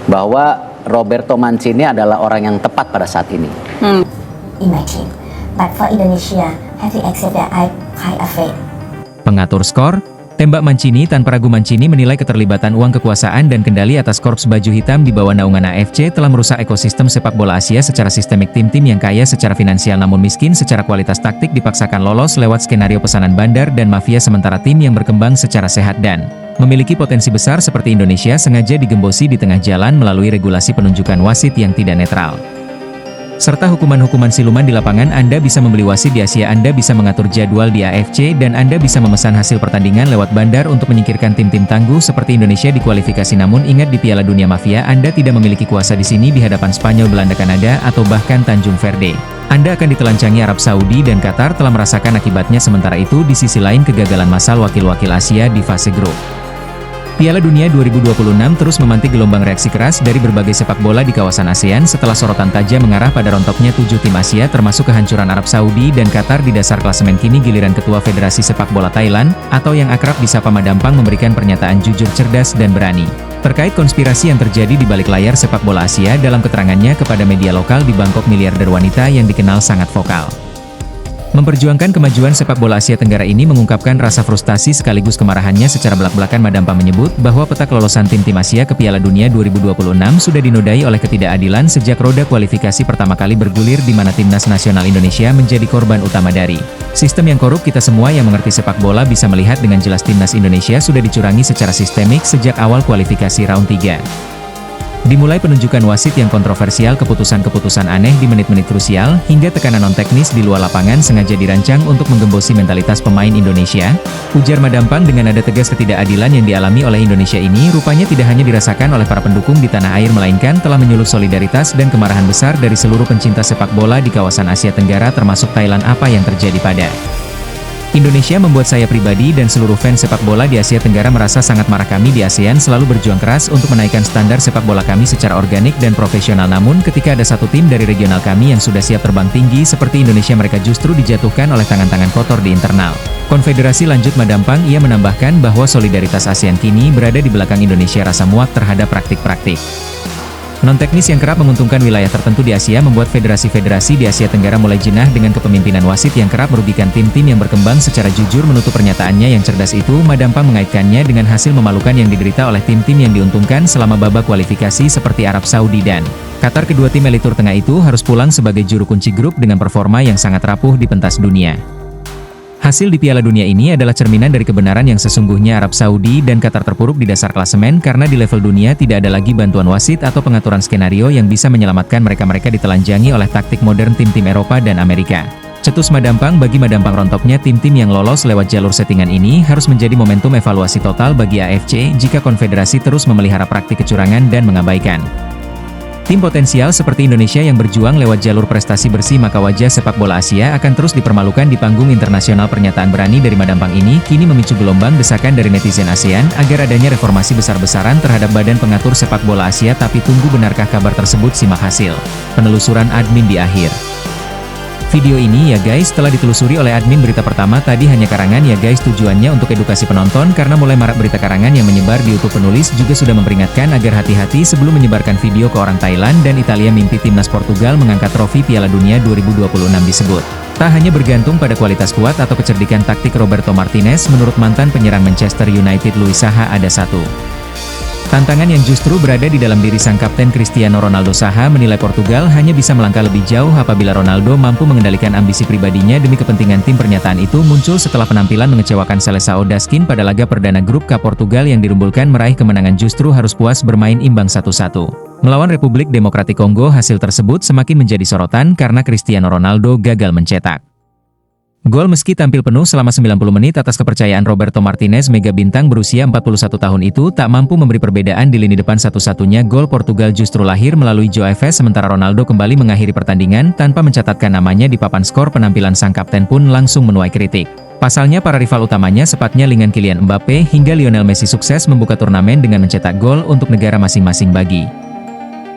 bahwa Roberto Mancini adalah orang yang tepat pada saat ini. In my team, but for Indonesia, have to accept that I quite afraid. Pengatur skor, tembak Mancini tanpa ragu. Mancini menilai keterlibatan uang kekuasaan dan kendali atas korps baju hitam di bawah naungan AFC telah merusak ekosistem sepak bola Asia secara sistemik. Tim-tim yang kaya secara finansial namun miskin secara kualitas taktik dipaksakan lolos lewat skenario pesanan bandar dan mafia, sementara tim yang berkembang secara sehat dan memiliki potensi besar seperti Indonesia sengaja digembosi di tengah jalan melalui regulasi penunjukan wasit yang tidak netral. Serta hukuman-hukuman siluman di lapangan. Anda bisa membeli wasit di Asia, Anda bisa mengatur jadwal di AFC, dan Anda bisa memesan hasil pertandingan lewat bandar untuk menyingkirkan tim-tim tangguh seperti Indonesia di kualifikasi. Namun ingat, di Piala Dunia Mafia Anda tidak memiliki kuasa di sini di hadapan Spanyol, Belanda, Kanada, atau bahkan Tanjung Verde. Anda akan ditelanjangi. Arab Saudi dan Qatar telah merasakan akibatnya. Sementara itu, di sisi lain kegagalan massal wakil-wakil Asia di fase grup Piala Dunia 2026 terus memantik gelombang reaksi keras dari berbagai sepak bola di kawasan ASEAN setelah sorotan tajam mengarah pada rontoknya 7 tim Asia termasuk kehancuran Arab Saudi dan Qatar di dasar klasemen. Kini giliran Ketua Federasi Sepak Bola Thailand, atau yang akrab disapa Madampang, memberikan pernyataan jujur, cerdas, dan berani terkait konspirasi yang terjadi di balik layar sepak bola Asia. Dalam keterangannya kepada media lokal di Bangkok, miliarder wanita yang dikenal sangat vokal memperjuangkan kemajuan sepak bola Asia Tenggara ini mengungkapkan rasa frustasi sekaligus kemarahannya secara belak-belakan. Madampang menyebut bahwa peta kelolosan tim-tim Asia ke Piala Dunia 2026 sudah dinodai oleh ketidakadilan sejak roda kualifikasi pertama kali bergulir, di mana timnas nasional Indonesia menjadi korban utama dari sistem yang korup. Kita semua yang mengerti sepak bola bisa melihat dengan jelas timnas Indonesia sudah dicurangi secara sistemik sejak awal kualifikasi round 3. Dimulai penunjukan wasit yang kontroversial, keputusan-keputusan aneh di menit-menit krusial, hingga tekanan non-teknis di luar lapangan sengaja dirancang untuk menggembosi mentalitas pemain Indonesia, ujar Madampang dengan nada tegas. Ketidakadilan yang dialami oleh Indonesia ini rupanya tidak hanya dirasakan oleh para pendukung di tanah air, melainkan telah menyulut solidaritas dan kemarahan besar dari seluruh pencinta sepak bola di kawasan Asia Tenggara termasuk Thailand. Apa yang terjadi pada Indonesia membuat saya pribadi dan seluruh fans sepak bola di Asia Tenggara merasa sangat marah. Kami di ASEAN selalu berjuang keras untuk menaikkan standar sepak bola kami secara organik dan profesional, namun ketika ada satu tim dari regional kami yang sudah siap terbang tinggi seperti Indonesia, mereka justru dijatuhkan oleh tangan-tangan kotor di internal konfederasi. Lanjut Madampang, ia menambahkan bahwa solidaritas ASEAN kini berada di belakang Indonesia. Rasa muak terhadap praktik-praktik non-teknis yang kerap menguntungkan wilayah tertentu di Asia membuat federasi-federasi di Asia Tenggara mulai jenah dengan kepemimpinan wasit yang kerap merugikan tim-tim yang berkembang. Secara jujur menutup pernyataannya yang cerdas itu, Madampang mengaitkannya dengan hasil memalukan yang diderita oleh tim-tim yang diuntungkan selama babak kualifikasi seperti Arab Saudi dan Qatar. Kedua tim elit Tur Tengah itu harus pulang sebagai juru kunci grup dengan performa yang sangat rapuh di pentas dunia. Hasil di Piala Dunia ini adalah cerminan dari kebenaran yang sesungguhnya. Arab Saudi dan Qatar terpuruk di dasar klasemen karena di level dunia tidak ada lagi bantuan wasit atau pengaturan skenario yang bisa menyelamatkan mereka. Mereka ditelanjangi oleh taktik modern tim-tim Eropa dan Amerika. Cetus Madampang. Bagi Madampang, rontoknya tim-tim yang lolos lewat jalur settingan ini harus menjadi momentum evaluasi total bagi AFC jika konfederasi terus memelihara praktik kecurangan dan mengabaikan tim potensial seperti Indonesia yang berjuang lewat jalur prestasi bersih, maka wajah sepak bola Asia akan terus dipermalukan di panggung internasional. Pernyataan berani dari Madampang ini kini memicu gelombang desakan dari netizen ASEAN agar adanya reformasi besar-besaran terhadap badan pengatur sepak bola Asia. Tapi tunggu, benarkah kabar tersebut? Simak hasil penelusuran admin di akhir video ini ya guys. Telah ditelusuri oleh admin berita pertama tadi hanya karangan ya guys, tujuannya untuk edukasi penonton karena mulai marak berita karangan yang menyebar di YouTube. Penulis juga sudah memperingatkan agar hati-hati sebelum menyebarkan video ke orang Thailand dan Italia. Mimpi timnas Portugal mengangkat trofi Piala Dunia 2026 disebut tak hanya bergantung pada kualitas kuat atau kecerdikan taktik Roberto Martinez. Menurut mantan penyerang Manchester United Luis Saha, ada satu tantangan yang justru berada di dalam diri sang kapten Cristiano Ronaldo. Saha menilai Portugal hanya bisa melangkah lebih jauh apabila Ronaldo mampu mengendalikan ambisi pribadinya demi kepentingan tim. Pernyataan itu muncul setelah penampilan mengecewakan Seleção Daskin pada laga perdana grup K. Portugal yang dirumbulkan meraih kemenangan justru harus puas bermain imbang 1-1 melawan Republik Demokratik Kongo. Hasil tersebut semakin menjadi sorotan karena Cristiano Ronaldo gagal mencetak gol meski tampil penuh selama 90 menit. Atas kepercayaan Roberto Martinez, mega bintang berusia 41 tahun itu tak mampu memberi perbedaan di lini depan. Satu-satunya gol Portugal justru lahir melalui João Neves, sementara Ronaldo kembali mengakhiri pertandingan tanpa mencatatkan namanya di papan skor. Penampilan sang kapten pun langsung menuai kritik. Pasalnya para rival utamanya sepatnya lingan Kylian Mbappe hingga Lionel Messi sukses membuka turnamen dengan mencetak gol untuk negara masing-masing. Bagi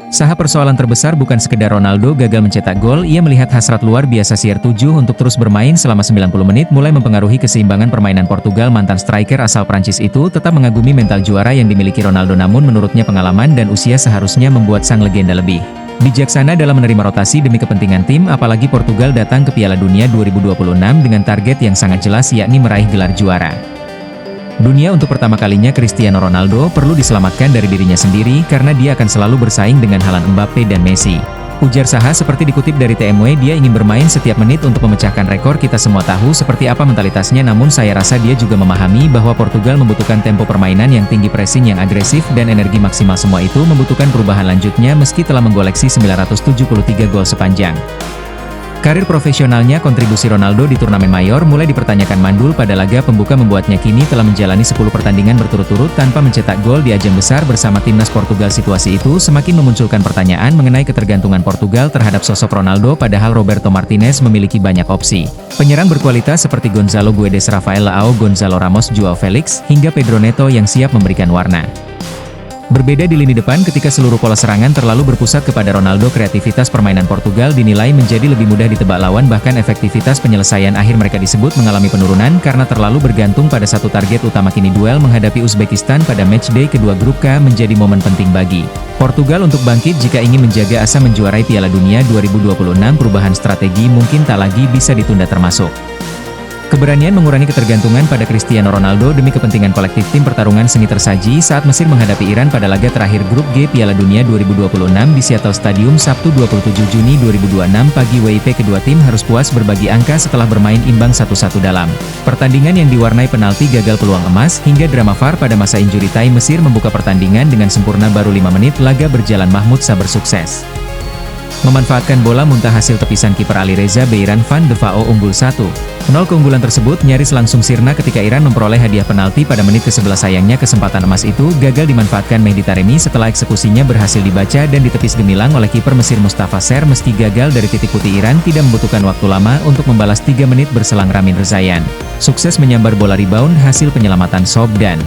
Saha persoalan terbesar bukan sekedar Ronaldo gagal mencetak gol, ia melihat hasrat luar biasa CR7 untuk terus bermain selama 90 menit mulai mempengaruhi keseimbangan permainan Portugal. Mantan striker asal Prancis itu tetap mengagumi mental juara yang dimiliki Ronaldo, namun menurutnya pengalaman dan usia seharusnya membuat sang legenda lebih bijaksana dalam menerima rotasi demi kepentingan tim, apalagi Portugal datang ke Piala Dunia 2026 dengan target yang sangat jelas, yakni meraih gelar juara dunia. Untuk pertama kalinya Cristiano Ronaldo perlu diselamatkan dari dirinya sendiri karena dia akan selalu bersaing dengan Haaland, Mbappe dan Messi. Ujar Saha seperti dikutip dari TMW, dia ingin bermain setiap menit untuk memecahkan rekor. Kita semua tahu seperti apa mentalitasnya, namun saya rasa dia juga memahami bahwa Portugal membutuhkan tempo permainan yang tinggi, pressing yang agresif dan energi maksimal. Semua itu membutuhkan perubahan lanjutnya meski telah menggoleksi 973 gol sepanjang karir profesionalnya. Kontribusi Ronaldo di turnamen mayor mulai dipertanyakan. Mandul pada laga pembuka membuatnya kini telah menjalani 10 pertandingan berturut-turut tanpa mencetak gol di ajang besar bersama timnas Portugal. Situasi itu semakin memunculkan pertanyaan mengenai ketergantungan Portugal terhadap sosok Ronaldo, padahal Roberto Martinez memiliki banyak opsi penyerang berkualitas seperti Gonzalo Guedes, Rafael Leao, Gonzalo Ramos, Joao Felix, hingga Pedro Neto yang siap memberikan warna. Berbeda di lini depan ketika seluruh pola serangan terlalu berpusat kepada Ronaldo. Kreativitas permainan Portugal dinilai menjadi lebih mudah ditebak lawan, bahkan efektivitas penyelesaian akhir mereka disebut mengalami penurunan karena terlalu bergantung pada satu target utama. Kini duel menghadapi Uzbekistan pada matchday kedua grup K menjadi momen penting bagi Portugal untuk bangkit jika ingin menjaga asa menjuarai Piala Dunia 2026. Perubahan strategi mungkin tak lagi bisa ditunda, termasuk keberanian mengurangi ketergantungan pada Cristiano Ronaldo demi kepentingan kolektif tim. Pertarungan sengit tersaji saat Mesir menghadapi Iran pada laga terakhir grup G Piala Dunia 2026 di Seattle Stadium Sabtu 27 Juni 2026 pagi WIB. Kedua tim harus puas berbagi angka setelah bermain imbang 1-1 dalam pertandingan yang diwarnai penalti, gagal peluang emas, hingga drama VAR pada masa injury time. Mesir membuka pertandingan dengan sempurna baru 5 menit laga berjalan. Mahmoud Saber sukses memanfaatkan bola muntah hasil tepisan kiper Alireza Beiran Van de Vao unggul 1-0. Keunggulan tersebut nyaris langsung sirna ketika Iran memperoleh hadiah penalti pada menit ke-11. Sayangnya kesempatan emas itu gagal dimanfaatkan Mehdi Taremi setelah eksekusinya berhasil dibaca dan ditepis gemilang oleh kiper Mesir Mustafa Ser. Meski gagal dari titik putih, Iran tidak membutuhkan waktu lama untuk membalas 3 menit berselang. Ramin Rezayan sukses menyambar bola rebound hasil penyelamatan Sob dan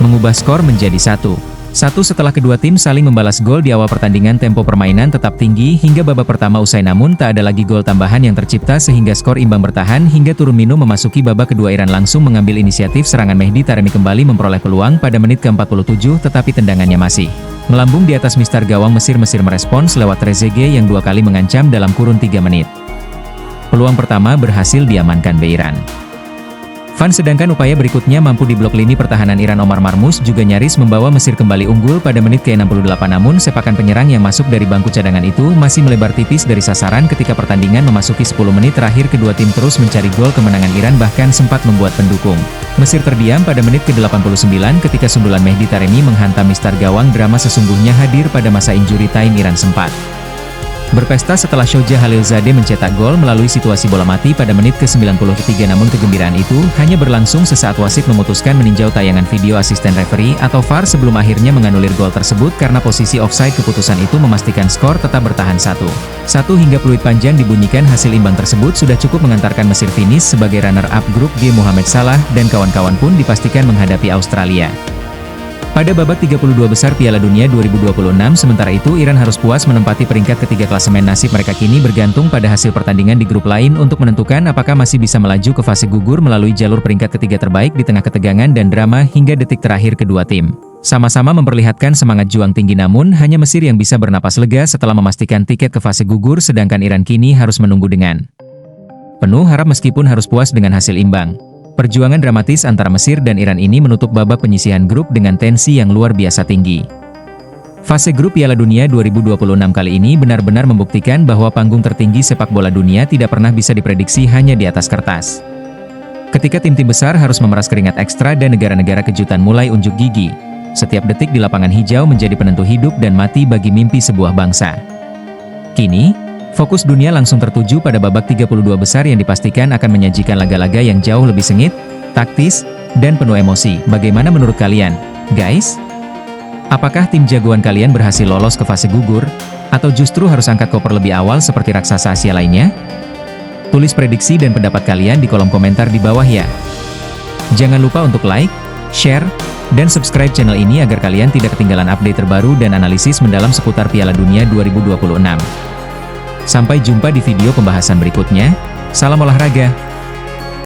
mengubah skor menjadi 1-1 setelah kedua tim saling membalas gol di awal pertandingan. Tempo permainan tetap tinggi hingga babak pertama usai, namun tak ada lagi gol tambahan yang tercipta sehingga skor imbang bertahan hingga turun minum. Memasuki babak kedua, Iran langsung mengambil inisiatif serangan. Mehdi Taremi kembali memperoleh peluang pada menit ke-47, tetapi tendangannya masih melambung di atas mistar gawang Mesir. Mesir merespons lewat Trezeguet yang 2 kali mengancam dalam kurun 3 menit. Peluang pertama berhasil diamankan Beiran Van, sedangkan upaya berikutnya mampu diblok lini pertahanan Iran. Omar Marmoush juga nyaris membawa Mesir kembali unggul pada menit ke-68, namun sepakan penyerang yang masuk dari bangku cadangan itu masih melebar tipis dari sasaran. Ketika pertandingan memasuki 10 menit terakhir, kedua tim terus mencari gol. Kemenangan Iran bahkan sempat membuat pendukung Mesir terdiam pada menit ke-89 ketika sundulan Mehdi Taremi menghantam mistar gawang. Drama sesungguhnya hadir pada masa injury time. Iran sempat berpesta setelah Shoja Khalilzadeh mencetak gol melalui situasi bola mati pada menit ke-93, namun kegembiraan itu hanya berlangsung sesaat wasit memutuskan meninjau tayangan video asisten referee atau VAR sebelum akhirnya menganulir gol tersebut karena posisi offside. Keputusan itu memastikan skor tetap bertahan 1-1 hingga peluit panjang dibunyikan. Hasil imbang tersebut sudah cukup mengantarkan Mesir finish sebagai runner-up grup G. Mohamed Salah dan kawan-kawan pun dipastikan menghadapi Australia pada babak 32 besar Piala Dunia 2026. Sementara itu, Iran harus puas menempati peringkat ketiga klasemen. Nasib mereka kini bergantung pada hasil pertandingan di grup lain untuk menentukan apakah masih bisa melaju ke fase gugur melalui jalur peringkat ketiga terbaik. Di tengah ketegangan dan drama hingga detik terakhir, kedua tim sama-sama memperlihatkan semangat juang tinggi, namun hanya Mesir yang bisa bernapas lega setelah memastikan tiket ke fase gugur, sedangkan Iran kini harus menunggu dengan penuh harap meskipun harus puas dengan hasil imbang. Perjuangan dramatis antara Mesir dan Iran ini menutup babak penyisihan grup dengan tensi yang luar biasa tinggi. Fase grup Piala Dunia 2026 kali ini benar-benar membuktikan bahwa panggung tertinggi sepak bola dunia tidak pernah bisa diprediksi hanya di atas kertas. Ketika tim-tim besar harus memeras keringat ekstra dan negara-negara kejutan mulai unjuk gigi, setiap detik di lapangan hijau menjadi penentu hidup dan mati bagi mimpi sebuah bangsa. Kini, fokus dunia langsung tertuju pada babak 32 besar yang dipastikan akan menyajikan laga-laga yang jauh lebih sengit, taktis, dan penuh emosi. Bagaimana menurut kalian, guys? Apakah tim jagoan kalian berhasil lolos ke fase gugur, atau justru harus angkat koper lebih awal seperti raksasa Asia lainnya? Tulis prediksi dan pendapat kalian di kolom komentar di bawah ya. Jangan lupa untuk like, share, Dan subscribe channel ini agar kalian tidak ketinggalan update terbaru dan analisis mendalam seputar Piala Dunia 2026. Sampai jumpa di video pembahasan berikutnya. Salam olahraga.